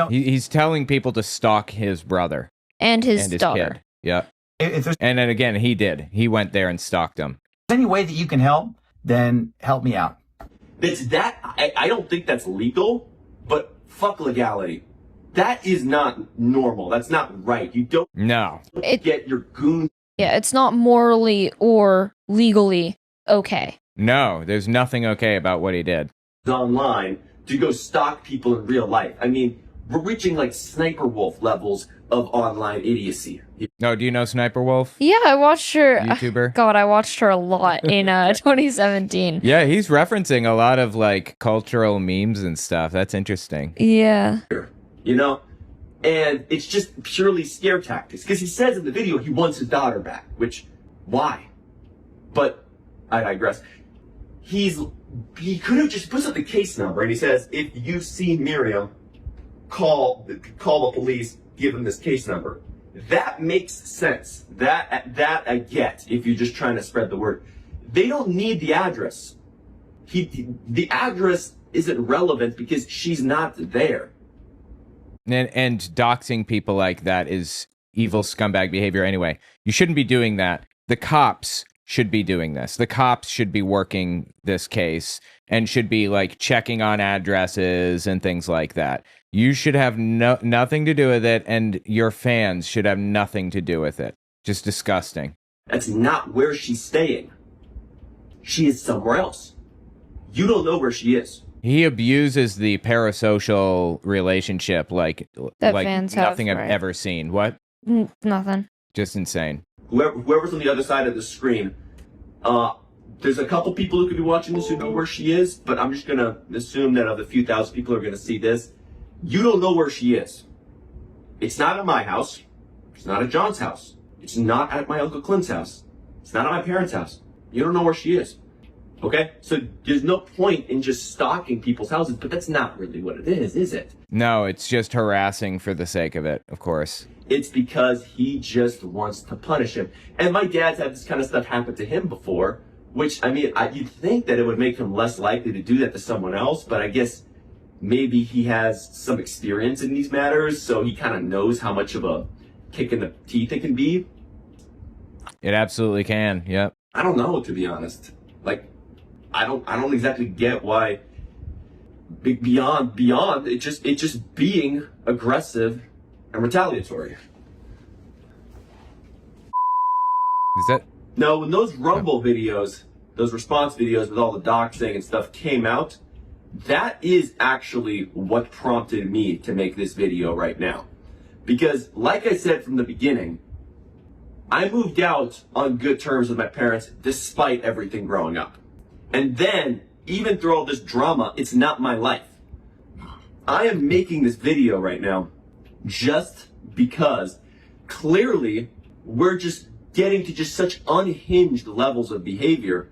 He's telling people to stalk his brother And his and his daughter. kid. Yeah. If there's And then again, he did. He went there and stalked him. any way that you can help, then help me out. I don't think that's legal, but fuck legality. That is not normal. That's not right. You don't No. get your goon Yeah, it's not morally or legally okay. No, there's nothing okay about what he did. online to go stalk people in real life. I mean, we're reaching like Sniper Wolf levels of online idiocy. No, do you know Sniper Wolf? Yeah, I watched her. YouTuber? God, I watched her a lot in 2017. Yeah, he's referencing a lot of like cultural memes and stuff. That's interesting. Yeah. And it's just purely scare tactics. Because he says in the video he wants his daughter back, which, why? But I digress. He could have just put up the case number and he says, if you see Miriam, call the police, give them this case number. That makes sense. That I get if you're just trying to spread the word. They don't need the address. The address isn't relevant because she's not there. And doxing people like that is evil scumbag behavior anyway. You shouldn't be doing that. The cops should be doing this. The cops should be working this case and should be like checking on addresses and things like that. You should have nothing to do with it, and your fans should have nothing to do with it. Just disgusting. That's not where she's staying. She is somewhere else. You don't know where she is. He abuses the parasocial relationship like That like fans have, nothing I've right. ever seen. What? Nothing. Just insane. Whoever's on the other side of the screen, there's a couple people who could be watching this who know where she is, but I'm just gonna assume that of the few thousand people who are gonna see this, you don't know where she is. It's not at my house. It's not at John's house. It's not at my Uncle Clint's house. It's not at my parents' house. You don't know where she is. Okay? So there's no point in just stalking people's houses, but that's not really what it is it? No, it's just harassing for the sake of it, of course. It's because he just wants to punish him. And my dad's had this kind of stuff happen to him before, which, I mean, you'd think that it would make him less likely to do that to someone else, but I guess maybe he has some experience in these matters, so he kind of knows how much of a kick in the teeth it can be. It absolutely can. Yep. I don't know, to be honest. Like, I don't exactly get why beyond it just being aggressive and retaliatory. Is that No, when those Rumble videos, those response videos with all the doxing and stuff came out, that is actually what prompted me to make this video right now. Because, like I said from the beginning, I moved out on good terms with my parents despite everything growing up. And then even through all this drama, it's not my life. I am making this video right now just because clearly we're just getting to just such unhinged levels of behavior.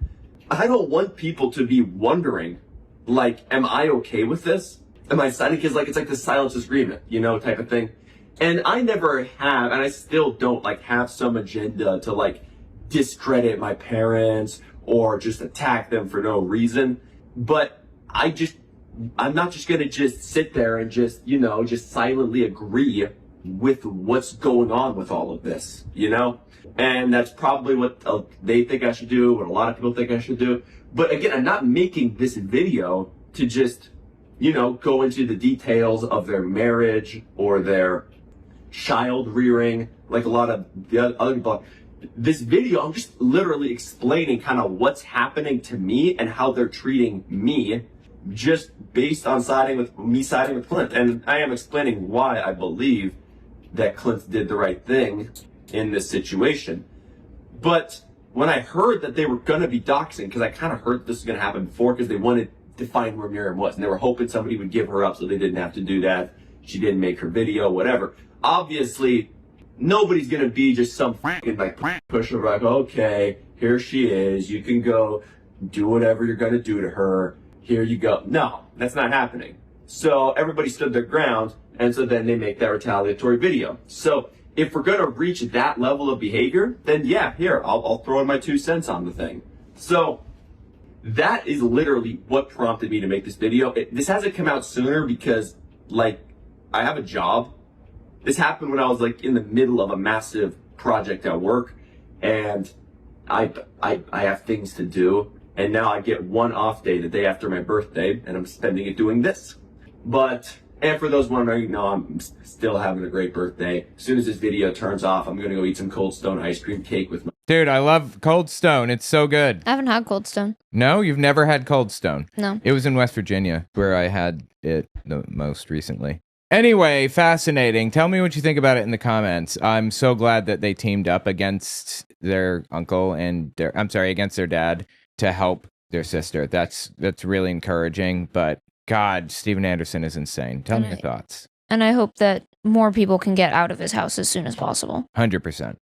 I don't want people to be wondering, like, am I okay with this? Am I signing? Because like, it's like the silence disagreement, you know, type of thing. And I never have, and I still don't like have some agenda to like discredit my parents or just attack them for no reason. But I'm not just gonna just sit there and just, you know, just silently agree with what's going on with all of this, you know? And that's probably what they think I should do, what a lot of people think I should do. But again, I'm not making this video to just, you know, go into the details of their marriage or their child rearing, like a lot of the other people. This video, I'm just literally explaining kind of what's happening to me and how they're treating me, just based on siding with Clint. And I am explaining why I believe that Clint did the right thing in this situation. But when I heard that they were going to be doxing, because I kind of heard this was going to happen before, because they wanted to find where Miriam was, and they were hoping somebody would give her up so they didn't have to do that. She didn't make her video, whatever. Obviously, nobody's going to be just some fucking like pusher, like, okay, here she is, you can go do whatever you're going to do to her, here you go. No, that's not happening. So everybody stood their ground, and so then they make that retaliatory video. So if we're going to reach that level of behavior, then yeah, here, I'll throw in my 2 cents on the thing. So that is literally what prompted me to make this video. This hasn't come out sooner because, like, I have a job. This happened when I was, like, in the middle of a massive project at work, and I have things to do, and now I get one off day the day after my birthday, and I'm spending it doing this. But, and for those wondering, no, I'm still having a great birthday. As soon as this video turns off, I'm gonna go eat some Cold Stone ice cream cake with my... Dude, I love Cold Stone. It's so good. I haven't had Cold Stone. No, you've never had Cold Stone. No. It was in West Virginia where I had it the most recently. Anyway, fascinating. Tell me what you think about it in the comments. I'm so glad that they teamed up against their uncle and against their dad to help their sister. That's really encouraging, but God, Steven Anderson is insane. Tell me your thoughts. And I hope that more people can get out of his house as soon as possible. 100%.